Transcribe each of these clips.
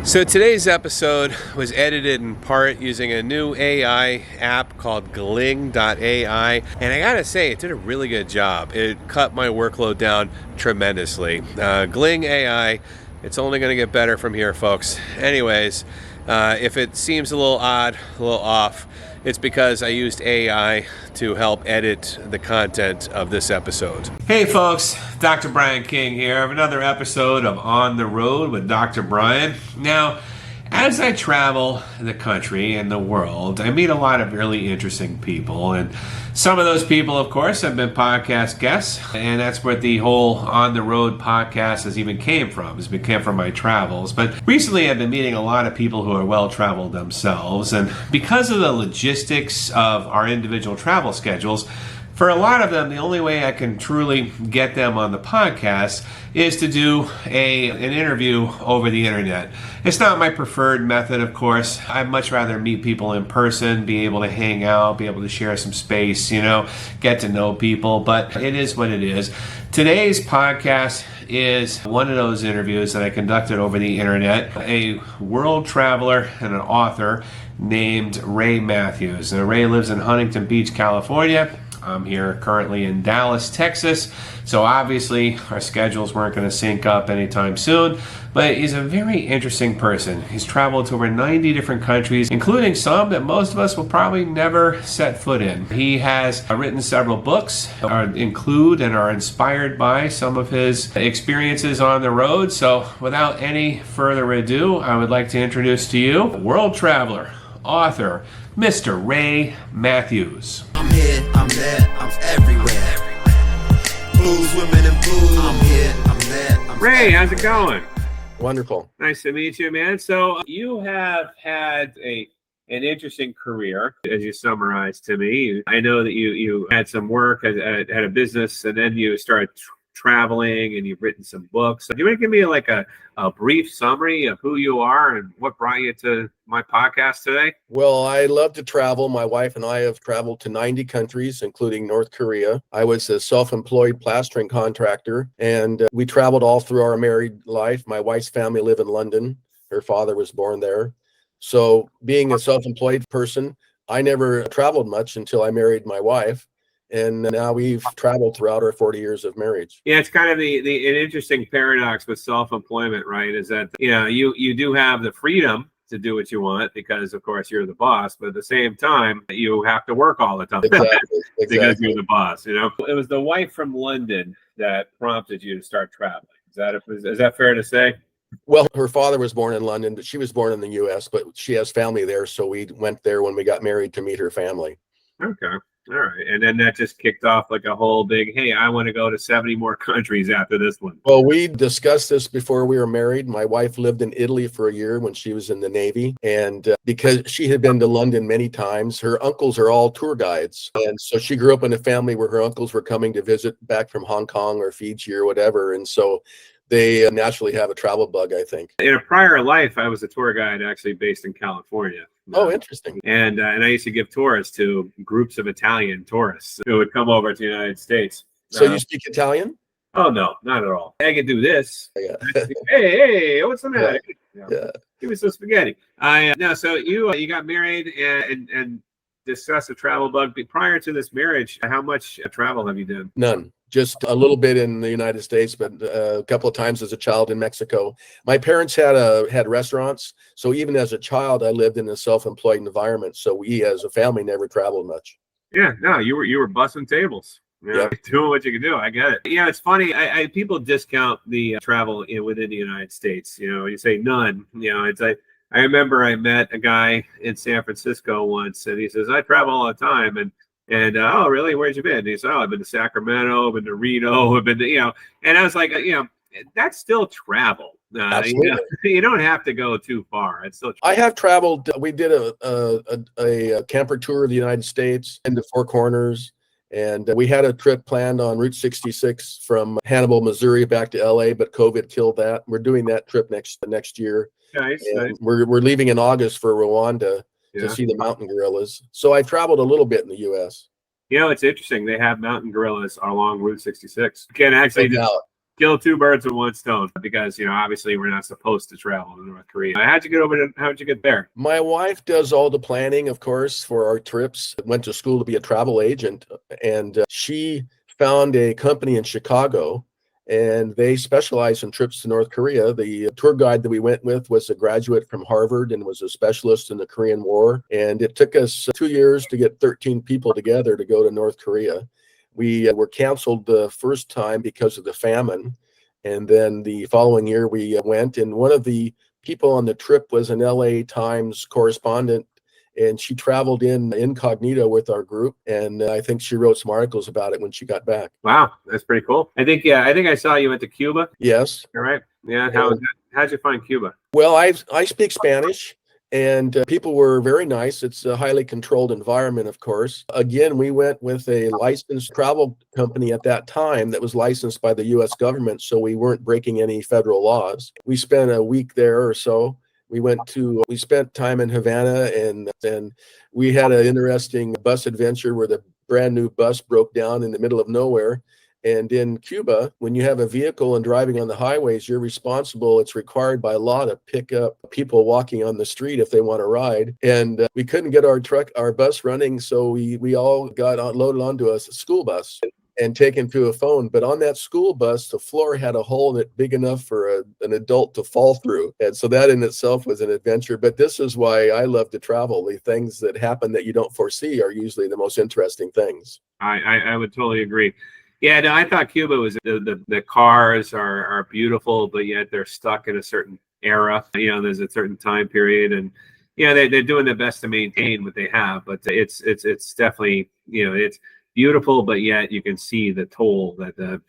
So today's episode was edited in part using a new AI app called Gling.ai, and I gotta say, it did a really good job. It cut my workload down tremendously. Gling AI, it's only gonna get better from here, folks. Anyways, if it seems a little odd, a little off, it's because I used AI to help edit the content of this episode. Hey folks, Dr. Brian King here. I have another episode of On the Road with Dr. Brian. Now, as I travel the country and the world, I meet a lot of really interesting people, and some of those people, of course, have been podcast guests, and that's what the whole On the Road podcast has even came from. It's came from my travels. But recently I've been meeting a lot of people who are well-traveled themselves, and because of the logistics of our individual travel schedules, for a lot of them, the only way I can truly get them on the podcast is to do an interview over the internet. It's not my preferred method, of course. I'd much rather meet people in person, be able to hang out, be able to share some space, get to know people, but it is what it is. Today's podcast is one of those interviews that I conducted over the internet. A world traveler and an author named Ray Matthews. Now, Ray lives in Huntington Beach, California. I'm here currently in Dallas, Texas, so obviously our schedules weren't going to sync up anytime soon, but he's a very interesting person. He's traveled to over 90 different countries, including some that most of us will probably never set foot in. He has written several books that include and are inspired by some of his experiences on the road, so without any further ado, I would like to introduce to you world traveler, author, Mr. Ray Matthews. I'm here, I'm there, I'm everywhere. Blues, women, and blues. I'm here, I'm there, I'm Ray, how's it going? Wonderful. Nice to meet you, man. So you have had an interesting career, as you summarized to me. I know that you had some work, had a business, and then you started traveling, and you've written some books. So do you want to give me like a brief summary of who you are and what brought you to my podcast today? Well, I love to travel. My wife and I have traveled to 90 countries, including North Korea. I was a self-employed plastering contractor, and we traveled all through our married life. My wife's family live in London. Her father was born there. So being a self-employed person, I never traveled much until I married my wife. And now we've traveled throughout our 40 years of marriage. Yeah, it's kind of an interesting paradox with self-employment, right? Is that, you do have the freedom to do what you want because, of course, you're the boss. But at the same time, you have to work all the time Exactly. because you're the boss, It was the wife from London that prompted you to start traveling. Is that fair to say? Well, her father was born in London, but she was born in the U.S., but she has family there. So we went there when we got married to meet her family. Okay. All right. And then that just kicked off like a whole big, hey, I want to go to 70 more countries after this one. Well, we discussed this before we were married. My wife lived in Italy for a year when she was in the Navy. And because she had been to London many times, her uncles are all tour guides. And so she grew up in a family where her uncles were coming to visit back from Hong Kong or Fiji or whatever. And so they naturally have a travel bug, I think. In a prior life, I was a tour guide actually based in California. Oh, interesting. And I used to give tours to groups of Italian tourists who would come over to the United States. So you speak Italian? Oh, no, not at all. I can do this. Yeah. Hey, what's the matter? Yeah. Give me some spaghetti. So you got married and discussed a travel bug. Prior to this marriage, how much travel have you done? None. Just a little bit in the United States, but a couple of times as a child in Mexico. My parents had restaurants, so even as a child, I lived in a self-employed environment. So we, as a family, never traveled much. Yeah, no, you were bussing tables. Doing what you can do. I get it. Yeah, it's funny. I people discount the travel within the United States. You say none. It's like I remember I met a guy in San Francisco once, and he says I travel all the time, and oh, really? Where'd you been? And he said, oh, I've been to Sacramento, I've been to Reno, I've been to, and I was like, that's still travel. You don't have to go too far. It's still travel. I have traveled. We did a camper tour of the United States into Four Corners, and we had a trip planned on Route 66 from Hannibal, Missouri back to LA, but COVID killed that. We're doing that trip next year. Nice. We're leaving in August for Rwanda. To see the mountain gorillas. So I traveled a little bit in the U.S. It's interesting. They have mountain gorillas along Route 66. You can actually kill two birds with one stone, because obviously we're not supposed to travel to North Korea. How'd you get there? My wife does all the planning, of course, for our trips. Went to school to be a travel agent, and she found a company in Chicago, and they specialize in trips to North Korea. The tour guide that we went with was a graduate from Harvard and was a specialist in the Korean War. And it took us 2 years to get 13 people together to go to North Korea. We were canceled the first time because of the famine. And then the following year we went, and one of the people on the trip was an LA Times correspondent, and she traveled in incognito with our group, and I think she wrote some articles about it when she got back. Wow, that's pretty cool. I think I saw you went to Cuba. Yes. All right. Yeah. How'd you find Cuba? Well, I speak Spanish, and people were very nice. It's a highly controlled environment, of course. Again, we went with a licensed travel company at that time that was licensed by the U.S. government, so we weren't breaking any federal laws. We spent a week there or so. We spent time in Havana, and then we had an interesting bus adventure where the brand new bus broke down in the middle of nowhere. And in Cuba, when you have a vehicle and driving on the highways, you're responsible. It's required by law to pick up people walking on the street if they want to ride. And we couldn't get our bus running, so we all got loaded onto a school bus and taken to a phone. But on that school bus, the floor had a hole in it big enough for an adult to fall through. And so that in itself was an adventure. But this is why I love to travel. The things that happen that you don't foresee are usually the most interesting things. I would totally agree. Yeah, no, I thought Cuba was the cars are beautiful, but yet they're stuck in a certain era. There's a certain time period, and they're doing their best to maintain what they have. But it's definitely it's beautiful, but yet you can see the toll that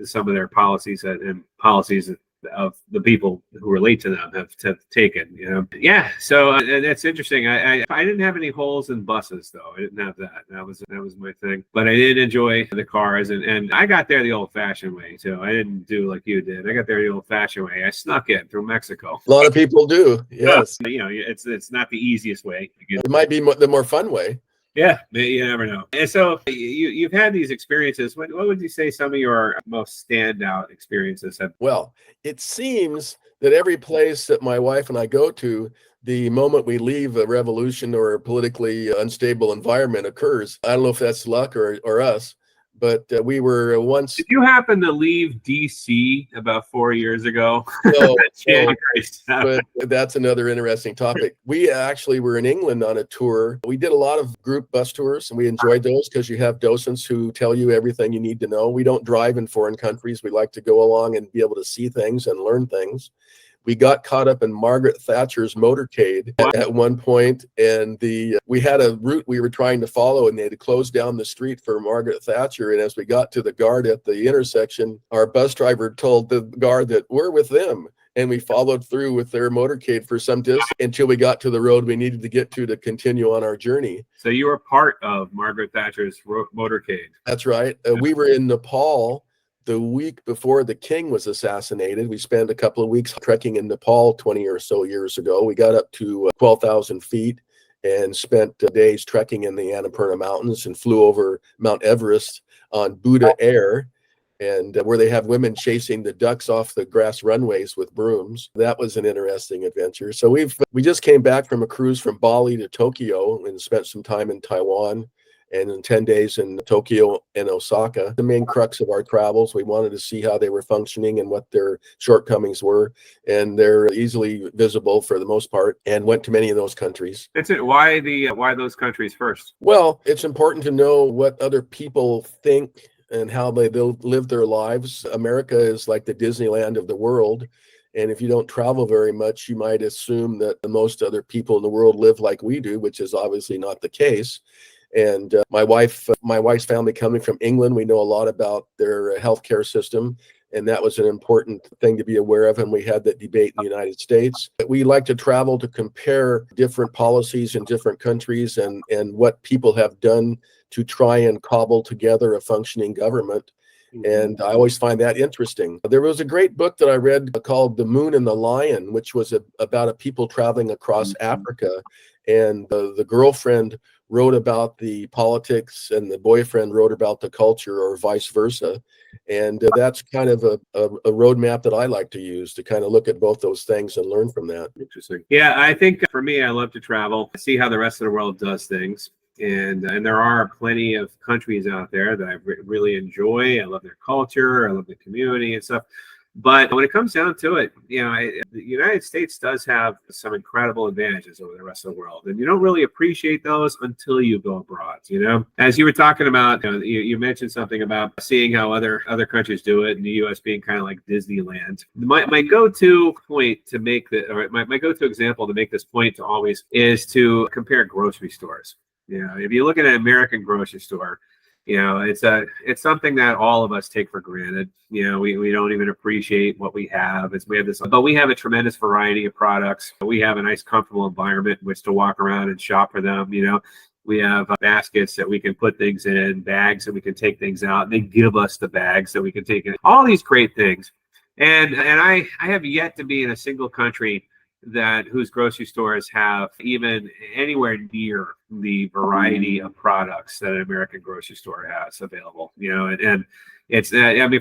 some of their policies and policies of the people who relate to them have taken. Yeah, so that's interesting. I didn't have any holes in buses, though. I didn't have that. That was my thing. But I did enjoy the cars, and I got there the old-fashioned way too. I didn't do like you did. I got there the old-fashioned way. I snuck in through Mexico. A lot of people do. Yes. It's not the easiest way. It might be the more fun way. Yeah, you never know. And so you've had these experiences. What would you say some of your most standout experiences have? Well, it seems that every place that my wife and I go to, the moment we leave a revolution or a politically unstable environment occurs. I don't know if that's luck or us, but we were once. Did you happen to leave DC about 4 years ago? No, but that's another interesting topic. We actually were in England on a tour. We did a lot of group bus tours, and we enjoyed those because you have docents who tell you everything you need to know. We don't drive in foreign countries. We like to go along and be able to see things and learn things. We got caught up in Margaret Thatcher's motorcade at one point, and we had a route we were trying to follow, and they had closed down the street for Margaret Thatcher. And as we got to the guard at the intersection, our bus driver told the guard that we're with them. And we followed through with their motorcade for some distance until we got to the road we needed to get to continue on our journey. So you were part of Margaret Thatcher's motorcade. That's right. We were in Nepal the week before the king was assassinated. We spent a couple of weeks trekking in Nepal 20 or so years ago. We got up to 12,000 feet and spent days trekking in the Annapurna Mountains and flew over Mount Everest on Buddha Air, and where they have women chasing the ducks off the grass runways with brooms. That was an interesting adventure. So we just came back from a cruise from Bali to Tokyo and spent some time in Taiwan, and in 10 days in Tokyo and Osaka. The main crux of our travels, we wanted to see how they were functioning and what their shortcomings were, and they're easily visible for the most part, and went to many of those countries. That's it. Why those countries first? Well, it's important to know what other people think and how they'll live their lives. America is like the Disneyland of the world. And if you don't travel very much, you might assume that most other people in the world live like we do, which is obviously not the case. And my wife's family coming from England, we know a lot about their healthcare system, and that was an important thing to be aware of. And we had that debate in the United States. We like to travel to compare different policies in different countries and what people have done to try and cobble together a functioning government. And I always find that interesting. There was a great book that I read called The Moon and the Lion, which was about a people traveling across Africa. And the girlfriend wrote about the politics and the boyfriend wrote about the culture, or vice versa. And that's kind of a roadmap that I like to use to kind of look at both those things and learn from that. Interesting. Yeah, I think for me, I love to travel, see how the rest of the world does things. And there are plenty of countries out there that I really enjoy. I love their culture. I love the community and stuff. But when it comes down to it, the United States does have some incredible advantages over the rest of the world, and you don't really appreciate those until you go abroad. As you were talking about, you mentioned something about seeing how other countries do it, and the U.S. being kind of like Disneyland. My go-to point to make my go-to example to make this point to always is to compare grocery stores. If you look at an American grocery store, it's something that all of us take for granted. We don't even appreciate what we have. But we have a tremendous variety of products. We have a nice, comfortable environment in which to walk around and shop for them. We have baskets that we can put things in, bags that we can take things out. They give us the bags that we can take in. All these great things. And I have yet to be in a single country whose grocery stores have even anywhere near the variety of products that an American grocery store has available. And it's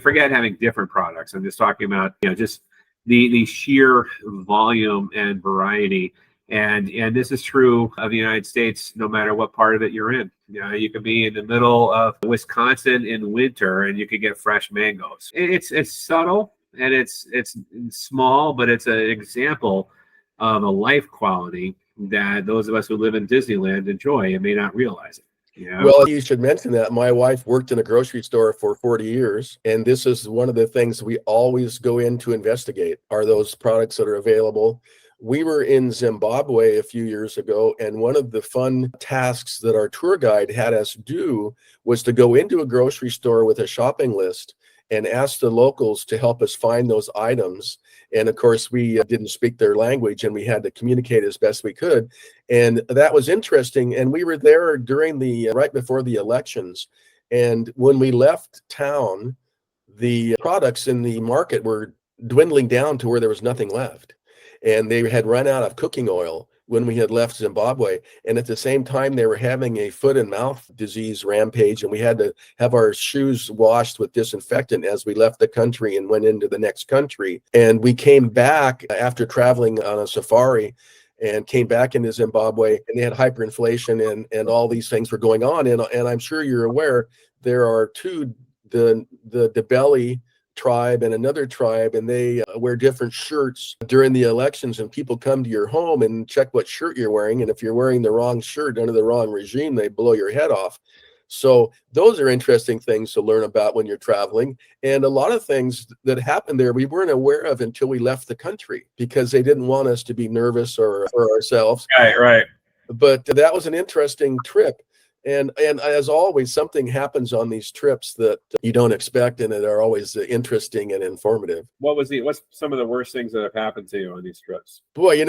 forget having different products. I'm just talking about just the sheer volume and variety. And this is true of the United States, no matter what part of it you're in. You could be in the middle of Wisconsin in winter and you could get fresh mangoes. It's subtle and it's small, but it's an example of a life quality that those of us who live in Disneyland enjoy and may not realize it. Well, you should mention that my wife worked in a grocery store for 40 years, and this is one of the things we always go in to investigate, are those products that are available. We were in Zimbabwe a few years ago, and one of the fun tasks that our tour guide had us do was to go into a grocery store with a shopping list and ask the locals to help us find those items. And of course, we didn't speak their language and we had to communicate as best we could. And that was interesting. And we were there right before the elections. And when we left town, the products in the market were dwindling down to where there was nothing left. And they had run out of cooking oil when we had left Zimbabwe. And at the same time, they were having a foot and mouth disease rampage, and we had to have our shoes washed with disinfectant as we left the country and went into the next country. And we came back after traveling on a safari and came back into Zimbabwe, and they had hyperinflation and all these things were going on. And I'm sure you're aware, there are the Ndebele tribe and another tribe, and they wear different shirts during the elections, and people come to your home and check what shirt you're wearing, and if you're wearing the wrong shirt under the wrong regime, they blow your head off. So those are interesting things to learn about when you're traveling, and a lot of things that happened there we weren't aware of until we left the country, because they didn't want us to be nervous or ourselves. Right. But that was an interesting trip. And as always, something happens on these trips that you don't expect, and that are always interesting and informative. What's some of the worst things that have happened to you on these trips? Boy,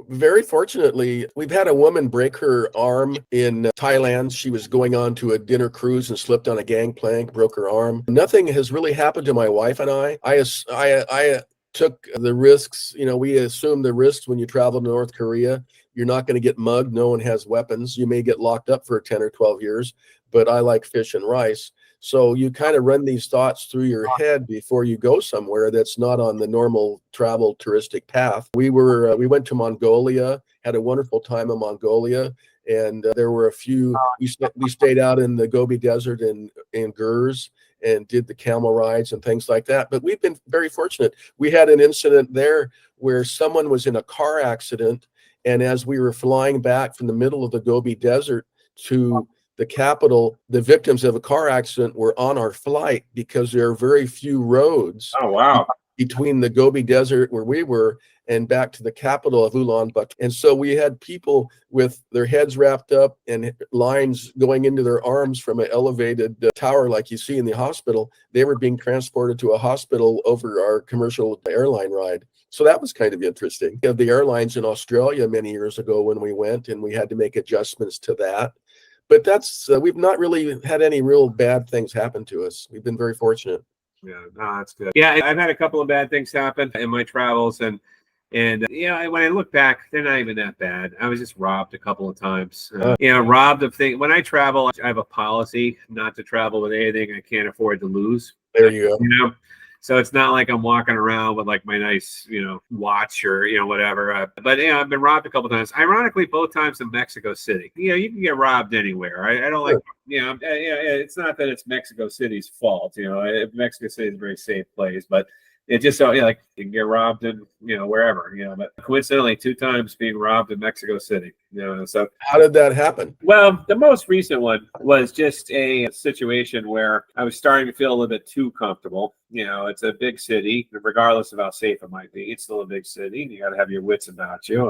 very fortunately, we've had a woman break her arm in Thailand. She was going on to a dinner cruise and slipped on a gangplank, broke her arm. Nothing has really happened to my wife and I. I took the risks. We assume the risks when you travel to North Korea. You're not going to get mugged. No one has weapons. You may get locked up for 10 or 12 years, but I like fish and rice. So you kind of run these thoughts through your head before you go somewhere that's not on the normal travel touristic path. We went to Mongolia, had a wonderful time in Mongolia. And there were a few, we stayed out in the Gobi Desert in Gurs and did the camel rides and things like that. But we've been very fortunate. We had an incident there where someone was in a car accident. And as we were flying back from the middle of the Gobi Desert to the capital, the victims of a car accident were on our flight, because there are very few roads. Oh, wow. Between the Gobi Desert where we were and back to the capital of Ulaanbaatar. And so we had people with their heads wrapped up and lines going into their arms from an elevated tower like you see in the hospital. They were being transported to a hospital over our commercial airline ride. So that was kind of interesting. We had the airlines in Australia many years ago when we went, and we had to make adjustments to that. But that's we've not really had any real bad things happen to us. We've been very fortunate. Yeah, no, that's good. Yeah, I've had a couple of bad things happen in my travels, and And when I look back, they're not even that bad. I was just robbed a couple of times. Robbed of things. When I travel, I have a policy not to travel with anything I can't afford to lose. There you go. So it's not like I'm walking around with like my nice, watch or, whatever. But I've been robbed a couple of times. Ironically, both times in Mexico City. You can get robbed anywhere. I don't like, it's not that it's Mexico City's fault. Mexico City is a very safe place, but it just so like you can get robbed in wherever. But coincidentally, 2 times being robbed in Mexico City. So how did that happen? Well, the most recent one was just a situation where I was starting to feel a little bit too comfortable. It's a big city, regardless of how safe it might be. It's still a big city, and you got to have your wits about you.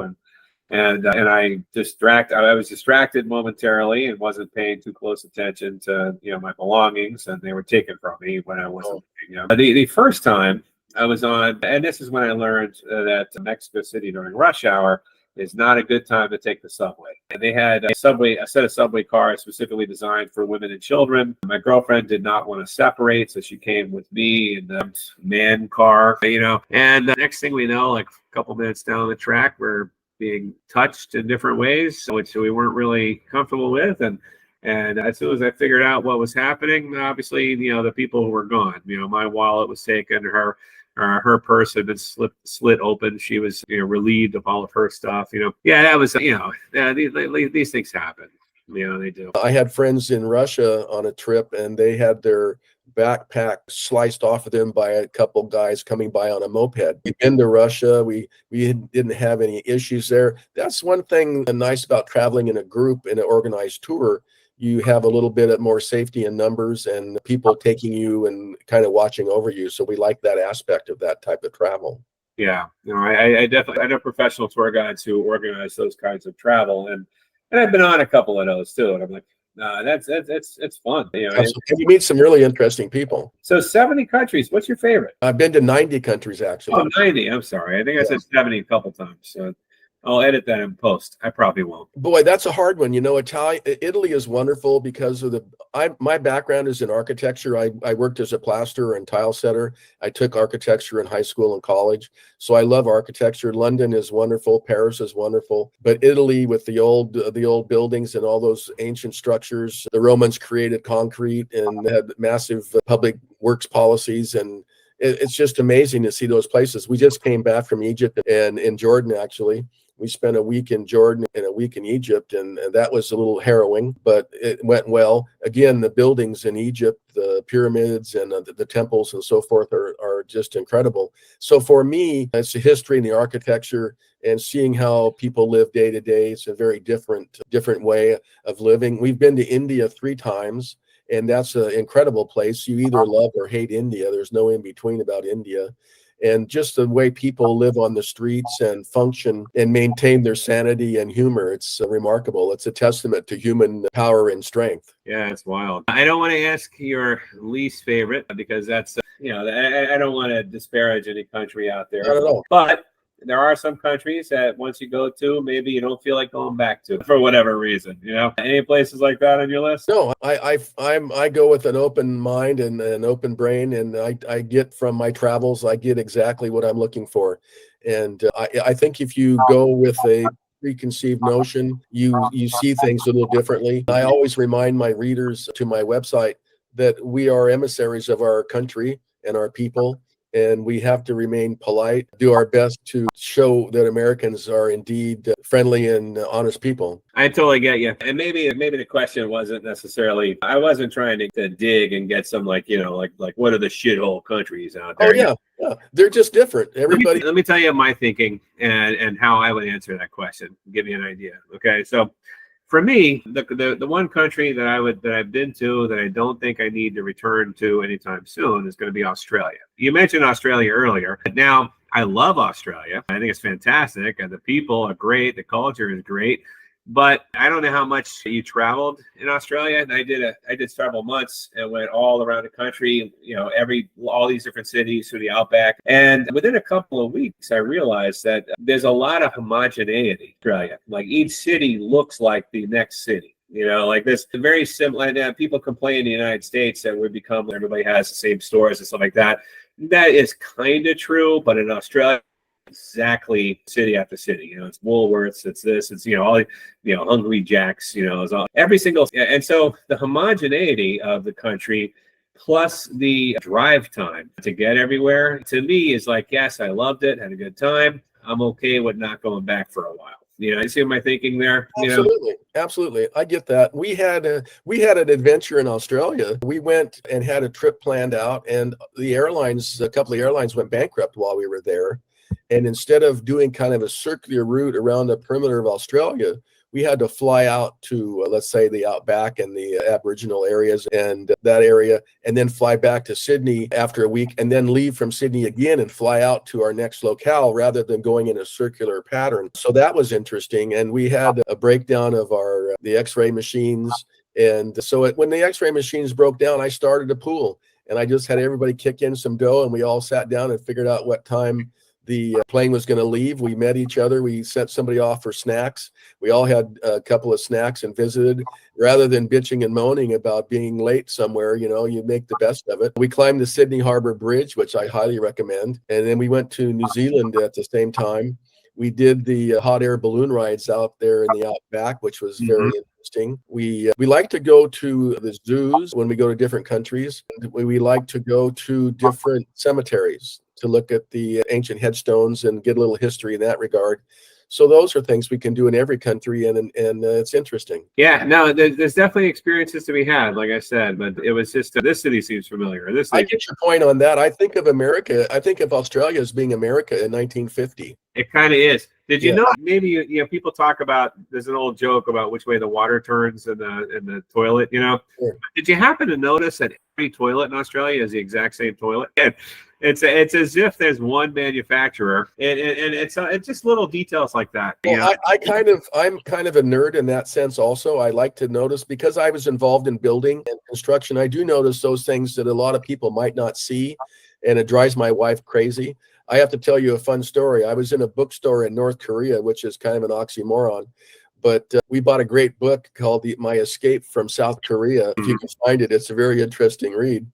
And I was distracted momentarily and wasn't paying too close attention to my belongings, and they were taken from me when I wasn't. The first time I was on, and this is when I learned that Mexico City during rush hour is not a good time to take the subway. And they had a set of subway cars specifically designed for women and children. My girlfriend did not want to separate, so she came with me in the man car, And the next thing we know, like a couple minutes down the track, we're being touched in different ways, which we weren't really comfortable with. And as soon as I figured out what was happening, obviously, the people were gone. My wallet was taken, her purse had been slit open. She was relieved of all of her stuff. That was these things happen. They do. I had friends in Russia on a trip, and they had their backpack sliced off of them by a couple guys coming by on a moped. We've been to Russia. We didn't have any issues there. That's one thing nice about traveling in a group in an organized tour. You have a little bit of more safety in numbers and people taking you and kind of watching over you. So we like that aspect of that type of travel. Yeah, I know professional tour guides who organize those kinds of travel, and I've been on a couple of those too. And I'm like, it's fun. And you meet some really interesting people. So 70 countries. What's your favorite? I've been to 90 countries actually. Oh, 90. I'm sorry. I think I said 70 a couple times. So I'll edit that in post. I probably won't. Boy, that's a hard one. Italy is wonderful because of my background is in architecture. I worked as a plasterer and tile setter. I took architecture in high school and college. So I love architecture. London is wonderful. Paris is wonderful. But Italy with the old buildings and all those ancient structures, the Romans created concrete and had massive public works policies, and it's just amazing to see those places. We just came back from Egypt and in Jordan, actually. We spent a week in Jordan and a week in Egypt, and that was a little harrowing, but it went well. Again, the buildings in Egypt, the pyramids and the temples and so forth are just incredible. So for me, it's the history and the architecture and seeing how people live day to day. It's a very different way of living. We've been to India 3 times, and that's an incredible place. You either love or hate India. There's no in between about India. And just the way people live on the streets and function and maintain their sanity and humor, it's remarkable. It's a testament to human power and strength. Yeah, it's wild. I don't want to ask your least favorite because that's, I don't want to disparage any country out there. Not at all. But there are some countries that once you go to, maybe you don't feel like going back to for whatever reason. Any places like that on your list? No, I go with an open mind and an open brain, and I get from my travels, I get exactly what I'm looking for. And I think if you go with a preconceived notion, you see things a little differently. I always remind my readers to my website that we are emissaries of our country and our people. And we have to remain polite, do our best to show that Americans are indeed friendly and honest people. I totally get you. And maybe the question wasn't necessarily, I wasn't trying to dig and get some like what are the shithole countries out there? Oh, yeah. They're just different. Everybody. Let me tell you my thinking and how I would answer that question, give you an idea. Okay. So for me, the one country that I've been to that I don't think I need to return to anytime soon is going to be Australia. You mentioned Australia earlier. Now, I love Australia. I think it's fantastic. And the people are great. The culture is great. But I don't know how much you traveled in Australia. And I did several months and went all around the country, all these different cities through the outback. And within a couple of weeks, I realized that there's a lot of homogeneity in Australia. Like each city looks like the next city. Like this very similar. And people complain in the United States that everybody has the same stores and stuff like that. That is kind of true, but in Australia, exactly city after city. It's Woolworths, it's this, it's all Hungry Jacks, it's all every single. And so the homogeneity of the country plus the drive time to get everywhere, to me, is like, yes, I loved it, had a good time. I'm okay with not going back for a while. You see my thinking there? Absolutely. Absolutely. I get that. We had an adventure in Australia. We went and had a trip planned out, and a couple of airlines went bankrupt while we were there. And instead of doing kind of a circular route around the perimeter of Australia, we had to fly out to, let's say, the outback and the Aboriginal areas and that area, and then fly back to Sydney after a week, and then leave from Sydney again and fly out to our next locale rather than going in a circular pattern. So that was interesting. And we had a breakdown of the X-ray machines. And so when the X-ray machines broke down, I started a pool, and I just had everybody kick in some dough, and we all sat down and figured out what time the plane was going to leave. We met each other. We sent somebody off for snacks. We all had a couple of snacks and visited. Rather than bitching and moaning about being late somewhere, you make the best of it. We climbed the Sydney Harbour Bridge, which I highly recommend. And then we went to New Zealand at the same time. We did the hot air balloon rides out there in the outback, which was very interesting. We like to go to the zoos when we go to different countries. We like to go to different cemeteries to look at the ancient headstones and get a little history in that regard. So those are things we can do in every country, and it's interesting. Yeah, no, there's definitely experiences to be had, like I said, but it was just this city seems familiar. I get your point on that. I think of Australia as being America in 1950. It kind of is. Did you know? Maybe people talk about. There's an old joke about which way the water turns in the toilet. Sure. Did you happen to notice that every toilet in Australia is the exact same toilet? And it's as if there's one manufacturer, and it's just little details like that. Well, I'm kind of a nerd in that sense. Also, I like to notice, because I was involved in building and construction. I do notice those things that a lot of people might not see, and it drives my wife crazy. I have to tell you a fun story. I was in a bookstore in North Korea, which is kind of an oxymoron, but we bought a great book called My Escape from South Korea. If you can find it, it's a very interesting read.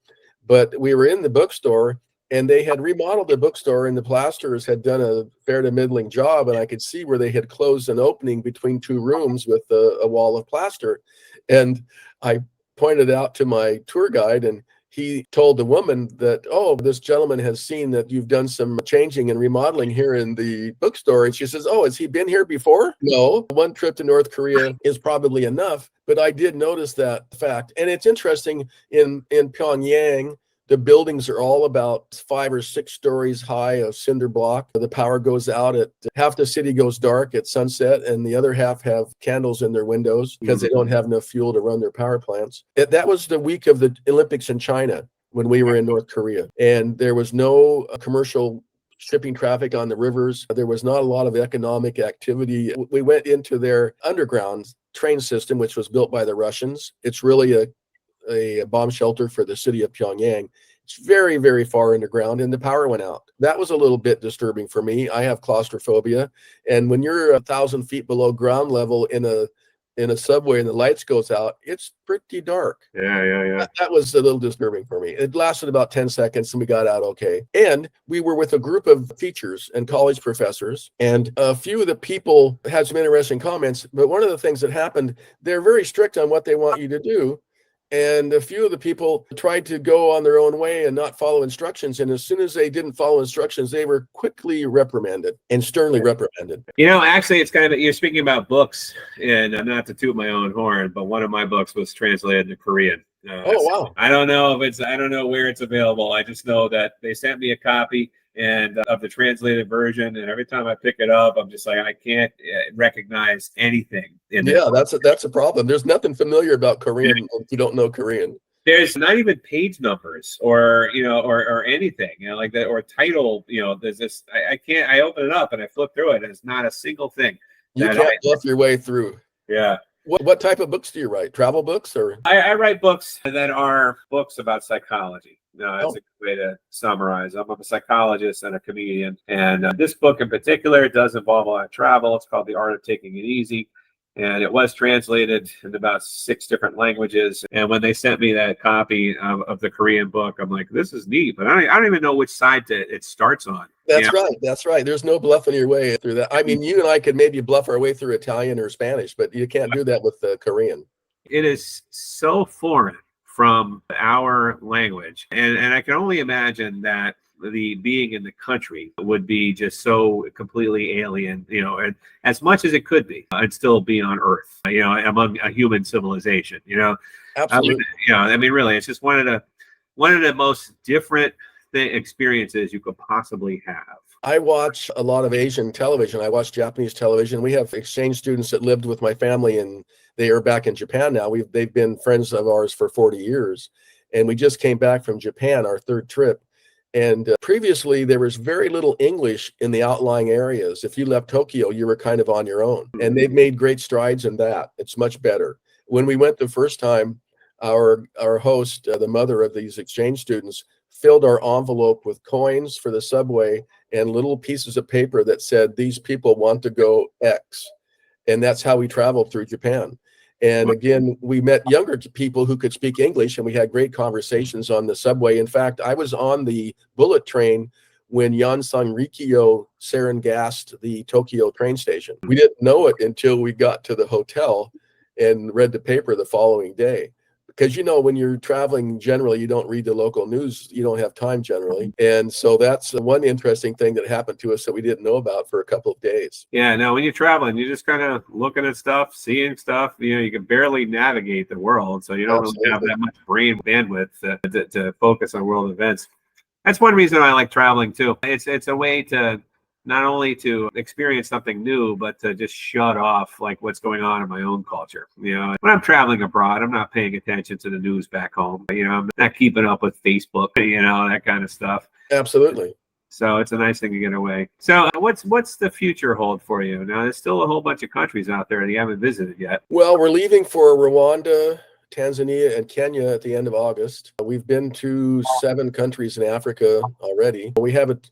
But we were in the bookstore, and they had remodeled the bookstore, and the plasterers had done a fair to middling job, and I could see where they had closed an opening between two rooms with a wall of plaster. And I pointed out to my tour guide, and he told the woman that, oh, this gentleman has seen that you've done some changing and remodeling here in the bookstore. And she says, oh, has he been here before? No, one trip to North Korea is probably enough. But I did notice that fact. And it's interesting, in Pyongyang, the buildings are all about 5 or 6 stories high of cinder block. The power goes out at half the city goes dark at sunset, and the other half have candles in their windows because they don't have enough fuel to run their power plants. That was the week of the Olympics in China when we were in North Korea, and there was no commercial shipping traffic on the rivers. There was not a lot of economic activity. We went into their underground train system, which was built by the Russians. It's really a bomb shelter for the city of Pyongyang. It's very, very far underground, and the power went out. That was a little bit disturbing for me. I have claustrophobia, and when you're 1,000 feet below ground level in a subway and the lights goes out, it's pretty dark. Yeah. That was a little disturbing for me. It lasted about 10 seconds, and we got out okay. And we were with a group of teachers and college professors, and a few of the people had some interesting comments. But one of the things that happened, they're very strict on what they want you to do. And a few of the people tried to go on their own way and not follow instructions. And as soon as they didn't follow instructions, they were quickly reprimanded and sternly reprimanded. Actually, it's kind of, you're speaking about books, and not to toot my own horn, but one of my books was translated to Korean. Wow. I don't know where it's available. I just know that they sent me a copy and of the translated version, and every time I pick it up, I'm just like, I can't recognize anything in it. Yeah, that's a problem. There's nothing familiar about Korean if you don't know Korean. There's not even page numbers or anything, like that, or title. There's this. I can't. I open it up and I flip through it, and it's not a single thing. You can't bluff your way through. Yeah. What type of books do you write? Travel books, or? I write books that are books about psychology. That's a good way to summarize. I'm a psychologist and a comedian, and this book in particular does involve a lot of travel. It's called The Art of Taking It Easy, and it was translated in about 6 different languages. And when they sent me that copy of the Korean book, I'm like, this is neat, but I don't even know which side it starts on. That's right. That's right. There's no bluffing your way through that. I mean, you and I could maybe bluff our way through Italian or Spanish, but you can't do that with the Korean. It is so foreign from our language, and I can only imagine that the being in the country would be just so completely alien, and as much as it could be, and still be on Earth, among a human civilization, Absolutely. I mean, really, it's just one of the most different experiences you could possibly have. I watch a lot of Asian television. I watch Japanese television. We have exchange students that lived with my family, and they are back in Japan now. They've been friends of ours for 40 years, and we just came back from Japan, our 3rd trip. And previously, there was very little English in the outlying areas. If you left Tokyo, you were kind of on your own. And they've made great strides in that. It's much better. When we went the first time, our host, the mother of these exchange students, filled our envelope with coins for the subway and little pieces of paper that said, these people want to go X. And that's how we traveled through Japan. And again, we met younger people who could speak English, and we had great conversations on the subway. In fact, I was on the bullet train when Yansang Rikyo sarin gassed the Tokyo train station. We didn't know it until we got to the hotel and read the paper the following day. Because, when you're traveling, generally, you don't read the local news. You don't have time generally. And so that's one interesting thing that happened to us that we didn't know about for a couple of days. Yeah, no, when you're traveling, you're just kind of looking at stuff, seeing stuff. You can barely navigate the world. So you don't really have that much brain bandwidth to focus on world events. That's one reason I like traveling, too. It's a way to not only to experience something new, but to just shut off like what's going on in my own culture. When I'm traveling abroad, I'm not paying attention to the news back home. I'm not keeping up with Facebook, that kind of stuff. Absolutely. So it's a nice thing to get away. So what's the future hold for you? Now, there's still a whole bunch of countries out there that you haven't visited yet. Well, we're leaving for Rwanda, Tanzania, and Kenya at the end of August. We've been to 7 countries in Africa already.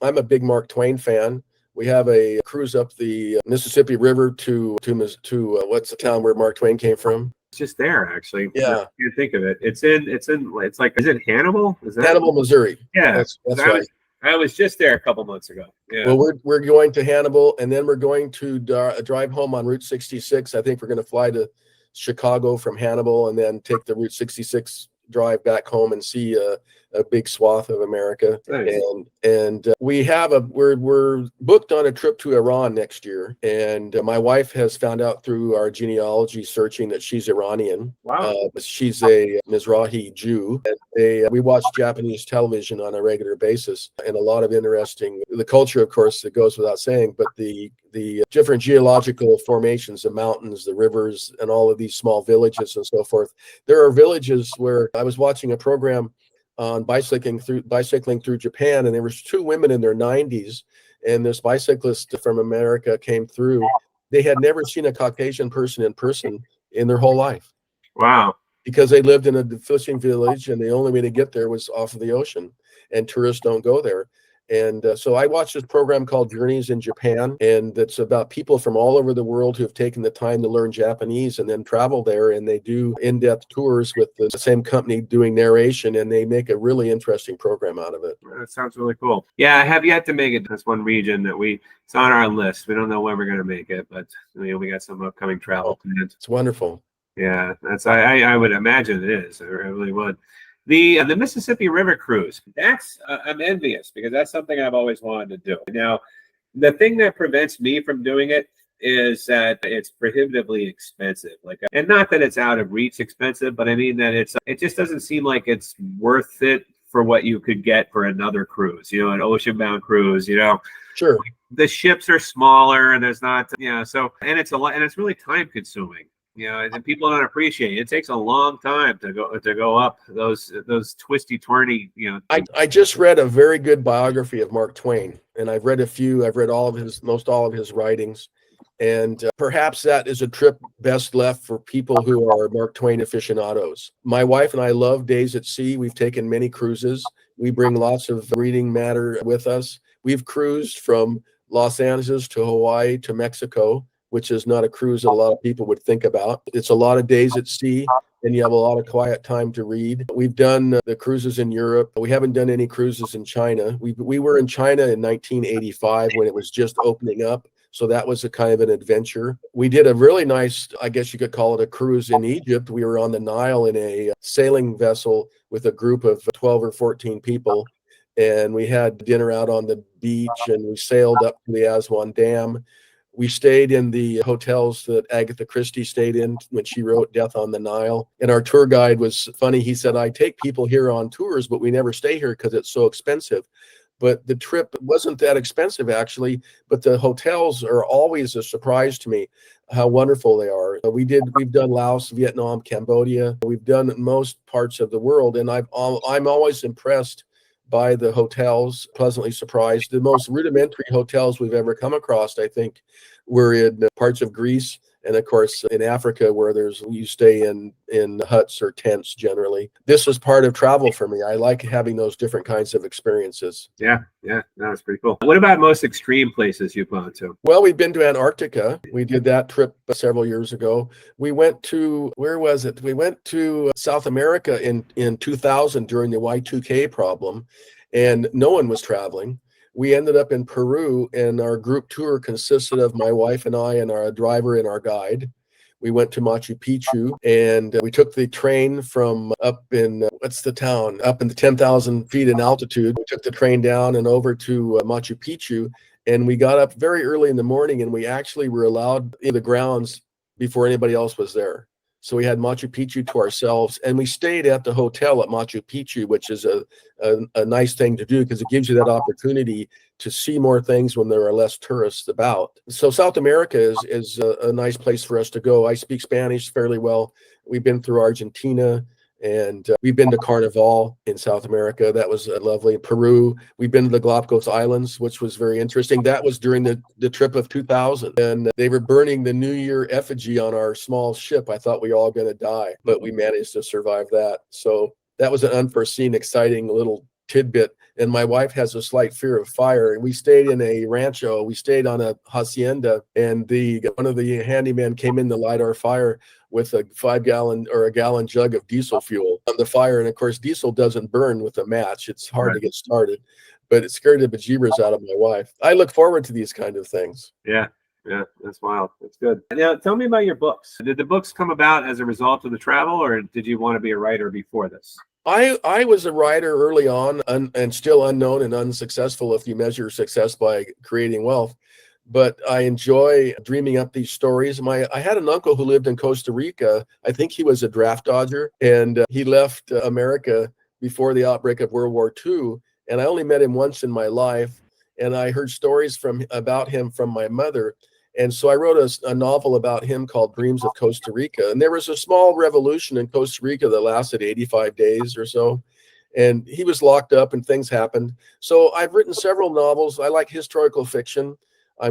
I'm a big Mark Twain fan. We have a cruise up the Mississippi River to what's the town where Mark Twain came from? It's just there, actually. Yeah. I can't think of it. It's like, is it Hannibal? Is that Hannibal, Missouri. Yeah. That's right. I was just there a couple months ago. Yeah. Well, we're going to Hannibal, and then we're going to drive home on Route 66. I think we're going to fly to Chicago from Hannibal, and then take the Route 66 drive back home and see a big swath of America. Nice. And we're booked on a trip to Iran next year. And my wife has found out through our genealogy searching that she's Iranian. Wow. She's a Mizrahi Jew. And we watch Japanese television on a regular basis, and a lot of the culture, of course, it goes without saying, but the different geological formations, the mountains, the rivers, and all of these small villages and so forth. There are villages where I was watching a program on bicycling through Japan, and there was 2 women in their 90s, and this bicyclist from America came through. They had never seen a Caucasian person in their whole life. Wow. Because they lived in a fishing village, and the only way to get there was off of the ocean, and tourists don't go there. And so I watched this program called Journeys in Japan, and it's about people from all over the world who have taken the time to learn Japanese and then travel there, and they do in-depth tours with the same company doing narration, and they make a really interesting program out of it. That sounds really cool. Yeah, I have yet to make it. That's one region that it's on our list. We don't know when we're going to make it, but we got some upcoming travel plans. It's wonderful. Yeah, I would imagine it is. I really would. The Mississippi River cruise, I'm envious, because that's something I've always wanted to do. Now, the thing that prevents me from doing it is that it's prohibitively expensive. And not that it's out of reach expensive, but I mean that it just doesn't seem like it's worth it for what you could get for another cruise, an ocean-bound cruise, Sure. The ships are smaller, and there's not, so, and it's a lot, and it's really time consuming. And people don't appreciate it. It takes a long time to go up those twisty, turny. I just read a very good biography of Mark Twain, and I've read a few. I've read most all of his writings, and perhaps that is a trip best left for people who are Mark Twain aficionados. My wife and I love days at sea. We've taken many cruises. We bring lots of reading matter with us. We've cruised from Los Angeles to Hawaii to Mexico. which is not a cruise that a lot of people would think about. It's a lot of days at sea, and you have a lot of quiet time to read. We've done the cruises in Europe. We haven't done any cruises in China. We were in China in 1985 when it was just opening up. So that was a kind of an adventure. We did a really nice, I guess you could call it a cruise in Egypt. We were on the Nile in a sailing vessel with a group of 12 or 14 people. And we had dinner out on the beach, and we sailed up to the Aswan Dam. We stayed in the hotels that Agatha Christie stayed in when she wrote Death on the Nile. And our tour guide was funny. He said, I take people here on tours, but we never stay here because it's so expensive. But the trip wasn't that expensive, actually. But the hotels are always a surprise to me, how wonderful they are. We've done Laos, Vietnam, Cambodia. We've done most parts of the world. And I'm always impressed by the hotels, pleasantly surprised. The most rudimentary hotels we've ever come across, I think, were in parts of Greece, and of course in Africa, where you stay in huts or tents generally. This is part of travel for me. I like having those different kinds of experiences. Yeah, that's pretty cool. What about most extreme places you've gone to? Well, we've been to Antarctica. We did that trip several years ago. We went to, where was it? We went to South America in 2000 during the Y2K problem, and no one was traveling. We ended up in Peru, and our group tour consisted of my wife and I and our driver and our guide. We went to Machu Picchu, and we took the train from up in, what's the town? Up in the 10,000 feet in altitude. We took the train down and over to Machu Picchu, and we got up very early in the morning, and we actually were allowed in the grounds before anybody else was there. So we had Machu Picchu to ourselves, and we stayed at the hotel at Machu Picchu, which is a nice thing to do because it gives you that opportunity to see more things when there are less tourists about. So South America is a nice place for us to go. I speak Spanish fairly well. We've been through Argentina, and we've been to Carnival in South America. That was lovely. Peru. We've been to the Galapagos Islands, which was very interesting. That was during the trip of 2000. And they were burning the New Year effigy on our small ship. I thought we were all going to die, but we managed to survive that. So that was an unforeseen, exciting little tidbit. And my wife has a slight fear of fire. And we stayed in a rancho. We stayed on a hacienda, and one of the handymen came in to light our fire with a 5-gallon or a gallon jug of diesel fuel on the fire. And of course, diesel doesn't burn with a match. It's hard to get started, but it scared the bejeebers out of my wife. I look forward to these kind of things. Yeah, that's wild. That's good. Now, tell me about your books. Did the books come about as a result of the travel, or did you want to be a writer before this? I was a writer early on, and still unknown and unsuccessful if you measure success by creating wealth. But I enjoy dreaming up these stories. I had an uncle who lived in Costa Rica. I think he was a draft dodger, and he left America before the outbreak of World War II. And I only met him once in my life, and I heard stories about him from my mother. And so I wrote a novel about him called Dreams of Costa Rica. And there was a small revolution in Costa Rica that lasted 85 days or so. And he was locked up and things happened. So I've written several novels. I like historical fiction. I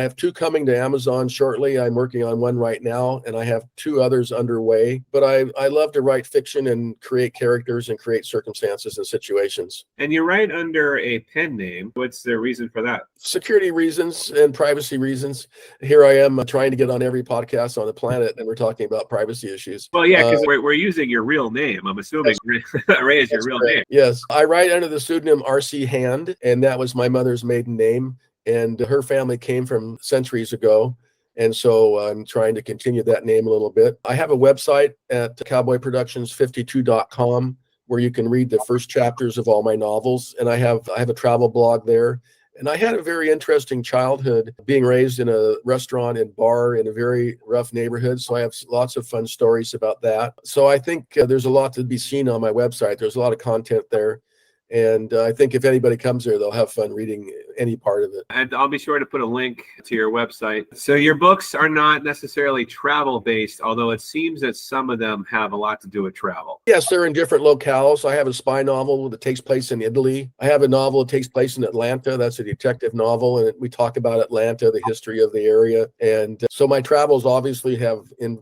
have 2 coming to Amazon shortly. I'm working on one right now, and I have 2 others underway. But I love to write fiction and create characters and create circumstances and situations. And you write under a pen name. What's the reason for that? Security reasons and privacy reasons. Here I am trying to get on every podcast on the planet, and we're talking about privacy issues. Well, yeah, because we're using your real name. I'm assuming Ray is your real name. Yes. I write under the pseudonym R.C. Hand, and that was my mother's maiden name. And her family came from centuries ago. And so I'm trying to continue that name a little bit. I have a website at cowboyproductions52.com where you can read the first chapters of all my novels. And I have a travel blog there. And I had a very interesting childhood, being raised in a restaurant and bar in a very rough neighborhood. So I have lots of fun stories about that. So I think there's a lot to be seen on my website. There's a lot of content there. And I think if anybody comes there, they'll have fun reading any part of it. And I'll be sure to put a link to your website. So your books are not necessarily travel based, although it seems that some of them have a lot to do with travel. Yes, they're in different locales. I have a spy novel that takes place in Italy. I have a novel that takes place in Atlanta. That's a detective novel. And we talk about Atlanta, the history of the area. And so my travels obviously have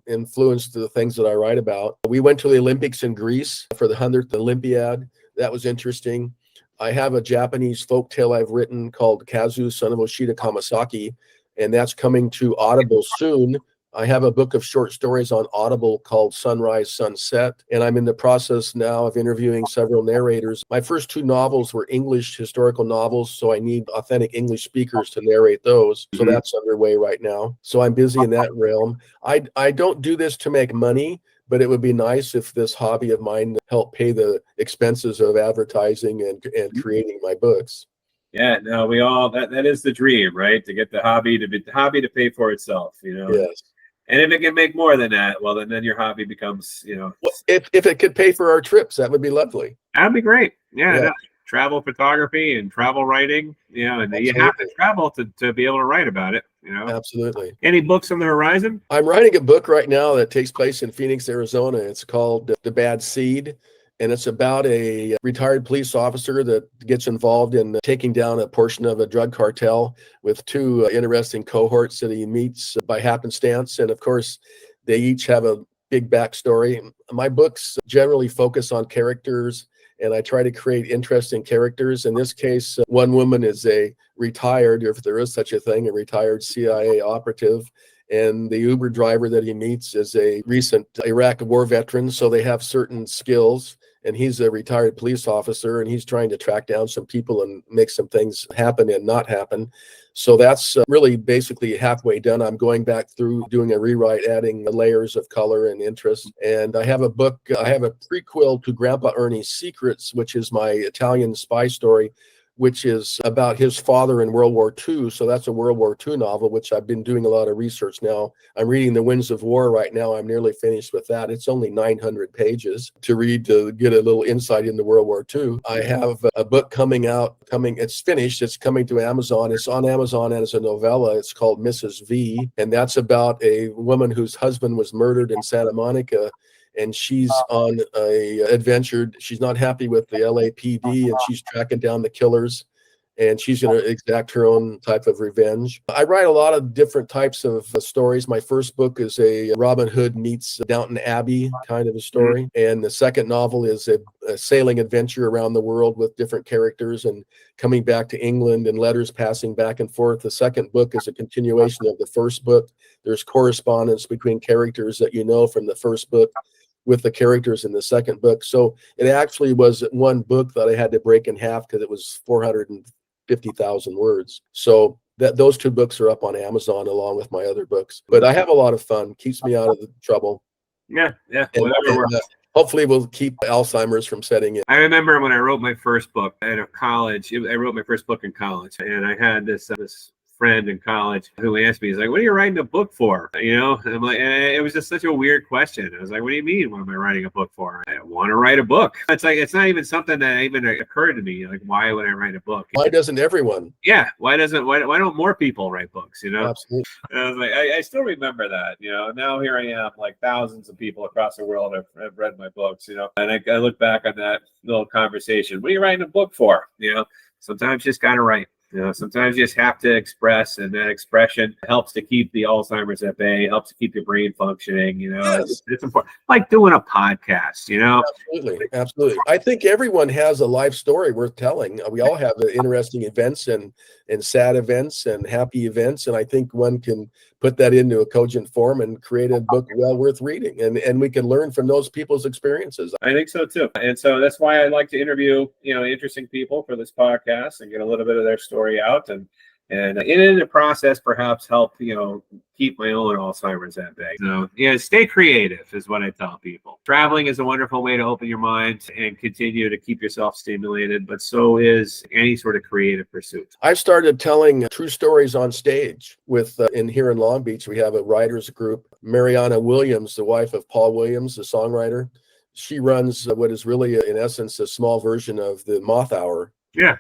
influenced the things that I write about. We went to the Olympics in Greece for the 100th Olympiad. That was interesting. I have a Japanese folktale I've written called Kazu, Son of Oshida Kamasaki, and that's coming to Audible soon. I have a book of short stories on Audible called Sunrise, Sunset, and I'm in the process now of interviewing several narrators. My first 2 novels were English historical novels, so I need authentic English speakers to narrate those. So that's underway right now. So I'm busy in that realm. I don't do this to make money, but it would be nice if this hobby of mine helped pay the expenses of advertising and creating my books. Yeah, no, we all that is the dream, right? To get the hobby to pay for itself, you know. Yes. And if it can make more than that, well, then your hobby becomes, you know. Well, if it could pay for our trips, that would be lovely. That'd be great. Yeah. Yeah. No, travel photography and travel writing, you know, and you Absolutely. have to travel to be able to write about it, you know. Absolutely. Any books on the horizon? I'm writing a book right now that takes place in Phoenix, Arizona. It's called The Bad Seed, and it's about a retired police officer that gets involved in taking down a portion of a drug cartel with 2 interesting cohorts that he meets by happenstance. And of course, they each have a big backstory. My books generally focus on characters, and I try to create interesting characters. In this case, one woman is a retired, if there is such a thing, a retired CIA operative. And the Uber driver that he meets is a recent Iraq war veteran, so they have certain skills. And he's a retired police officer, and he's trying to track down some people and make some things happen and not happen. So that's really basically halfway done. I'm going back through doing a rewrite, adding layers of color and interest. And I have a book, I have a prequel to Grandpa Ernie's Secrets, which is my Italian spy story, which is about his father in World War II. So that's a World War II novel, which I've been doing a lot of research now. I'm reading The Winds of War right now. I'm nearly finished with that. It's only 900 pages to read to get a little insight into World War II. I have a book coming out, it's finished. It's coming to Amazon. It's on Amazon as a novella. It's called Mrs. V. And that's about a woman whose husband was murdered in Santa Monica, and she's on a adventure. She's not happy with the LAPD, and she's tracking down the killers, and she's going to exact her own type of revenge. I write a lot of different types of stories. My first book is a Robin Hood meets Downton Abbey kind of a story, and the second novel is a sailing adventure around the world with different characters and coming back to England and letters passing back and forth. The second book is a continuation of the first book. There's correspondence between characters that you know from the first book with the characters in the second book. So it actually was one book that I had to break in half because it was 450,000 words. So those 2 books are up on Amazon along with my other books. But I have a lot of fun, keeps me out of the trouble. Yeah. And hopefully we'll keep Alzheimer's from setting in. I remember when I wrote my first book out of college. I wrote my first book in college, and I had this friend in college who asked me, he's like, "What are you writing a book for?" You know, and I'm like, and it was just such a weird question. I was like, "What do you mean? What am I writing a book for?" I want to write a book. It's like, it's not even something that even occurred to me. Like, why would I write a book? Why doesn't everyone? Yeah, why don't more people write books? You know, Absolutely. and I was like, I still remember that. You know, now here I am, like thousands of people across the world have read my books. You know, and I look back on that little conversation. What are you writing a book for? You know, sometimes you just gotta write. You know, sometimes you just have to express, and that expression helps to keep the Alzheimer's at bay, helps to keep your brain functioning. You know, Yes. it's important. Like doing a podcast, you know. Absolutely. Absolutely. I think everyone has a life story worth telling. We all have interesting events and sad events and happy events. And I think one can put that into a cogent form and create a book well worth reading. And we can learn from those people's experiences. I think so too. And so that's why I like to interview, you know, interesting people for this podcast and get a little bit of their story out, and in the process perhaps help, you know, keep my own Alzheimer's at bay. So yeah, stay creative is what I tell people. Traveling is a wonderful way to open your mind and continue to keep yourself stimulated, but so is any sort of creative pursuit. I've started telling true stories on stage with here in Long Beach. We have a writers group. Mariana Williams, the wife of Paul Williams, the songwriter, she runs what is really in essence a small version of the Moth Hour. Yeah.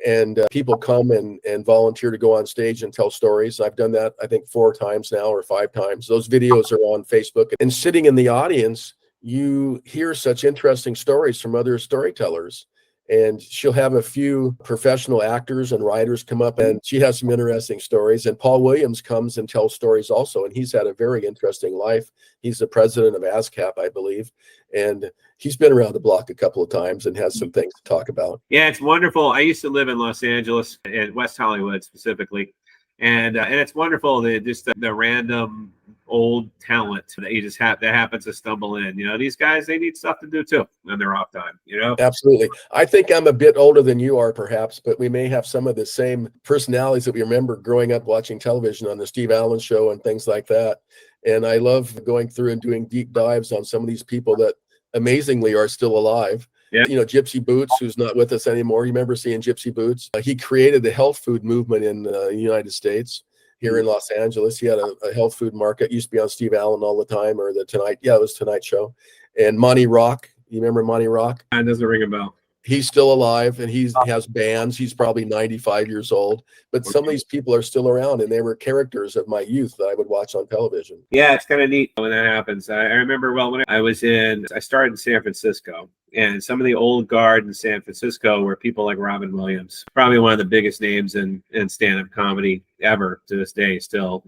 And people come and volunteer to go on stage and tell stories. I've done that, I think, 4 times now or 5 times. Those videos are on Facebook. And sitting in the audience, you hear such interesting stories from other storytellers. And she'll have a few professional actors and writers come up, and she has some interesting stories. And Paul Williams comes and tells stories also. And he's had a very interesting life. He's the president of ASCAP, I believe. And he's been around the block a couple of times and has some things to talk about. Yeah, it's wonderful. I used to live in Los Angeles, in West Hollywood specifically. And it's wonderful that just the random old talent that you just have that happens to stumble in. These guys, they need stuff to do too on their off time. Absolutely. I think I'm a bit older than you are, perhaps, but we may have some of the same personalities that we remember growing up watching television on the Steve Allen Show and things like that. And I love going through and doing deep dives on some of these people that amazingly are still alive. Yeah. Gypsy Boots, who's not with us anymore. You remember seeing Gypsy Boots? He created the health food movement in the United States. Here in Los Angeles, he had a health food market. Used to be on Steve Allen all the time, or the Tonight. Yeah, it was Tonight Show. And Monty Rock, you remember Monty Rock? That doesn't ring a bell. He's still alive, and he has bands. He's probably 95 years old. But some of these people are still around, and they were characters of my youth that I would watch on television. Yeah, it's kind of neat when that happens. I remember when I started in San Francisco, and some of the old guard in San Francisco were people like Robin Williams, probably one of the biggest names in stand-up comedy ever to this day. Still,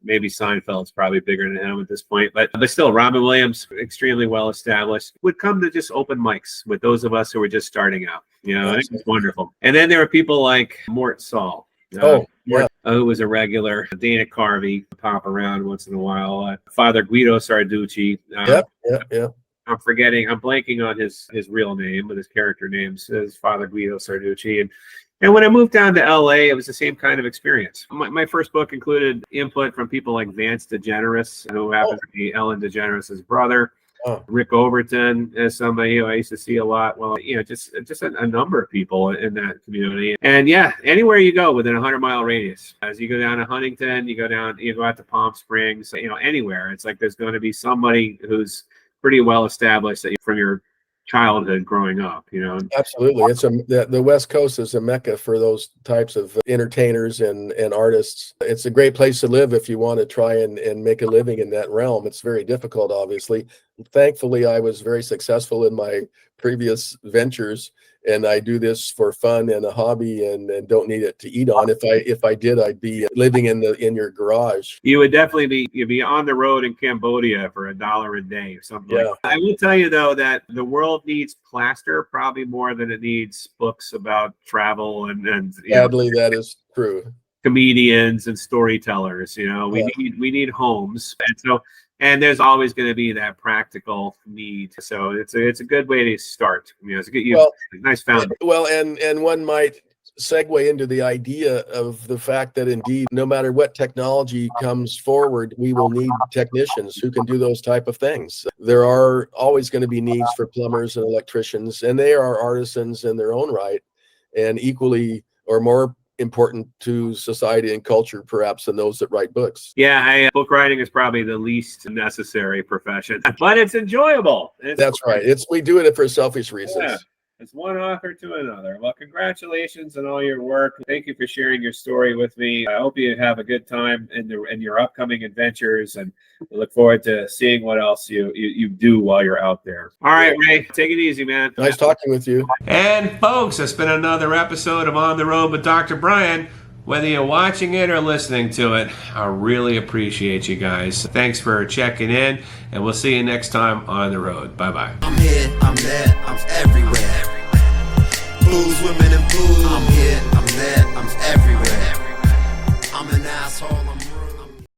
maybe Seinfeld's probably bigger than him at this point, but still, Robin Williams, extremely well established, would come to just open mics with those of us who were just starting out. I think it's wonderful. And then there were people like Mort Saul. Who was a regular. Dana Carvey pop around once in a while. Father Guido Sarducci. Yep. I'm blanking on his real name, but his character name says Father Guido Sarducci. And when I moved down to LA, it was the same kind of experience. My first book included input from people like Vance DeGeneres, who happens to be Ellen DeGeneres' brother. Rick Overton is somebody who I used to see a lot. Well, just a number of people in that community. And anywhere you go within a 100-mile radius, as you go down to Huntington, you go out to Palm Springs, anywhere. It's like there's going to be somebody who's pretty well established from your childhood growing up. Absolutely. It's the West Coast is a mecca for those types of entertainers and artists. It's a great place to live if you want to try and make a living in that realm. It's very difficult, obviously. Thankfully, I was very successful in my previous ventures, and I do this for fun and a hobby, and don't need it to eat on. If I did, I'd be living in your garage. You would definitely you'd be on the road in Cambodia for $1 a day or something. Yeah. Like that. I will tell you though that the world needs plaster probably more than it needs books about travel and Sadly, that is true. Comedians and storytellers. We need homes, and there's always going to be that practical need. So it's a good way to start. It's a good nice foundation. Well, and one might segue into the idea of the fact that indeed, no matter what technology comes forward, we will need technicians who can do those type of things. There are always going to be needs for plumbers and electricians, and they are artisans in their own right, and equally or more important to society and culture perhaps than those that write books. Book writing is probably the least necessary profession, but it's enjoyable. That's right. We do it for selfish reasons. Yeah. It's one author to another. Well, congratulations on all your work. Thank you for sharing your story with me. I hope you have a good time in your upcoming adventures, and we look forward to seeing what else you do while you're out there. All right, Ray, take it easy, man. Nice talking with you. And folks, that's been another episode of On the Road with Dr. Brian. Whether you're watching it or listening to it, I really appreciate you guys. Thanks for checking in, and we'll see you next time on the road. Bye-bye. I'm here, I'm there, I'm everywhere. Booze, women, and booze. I'm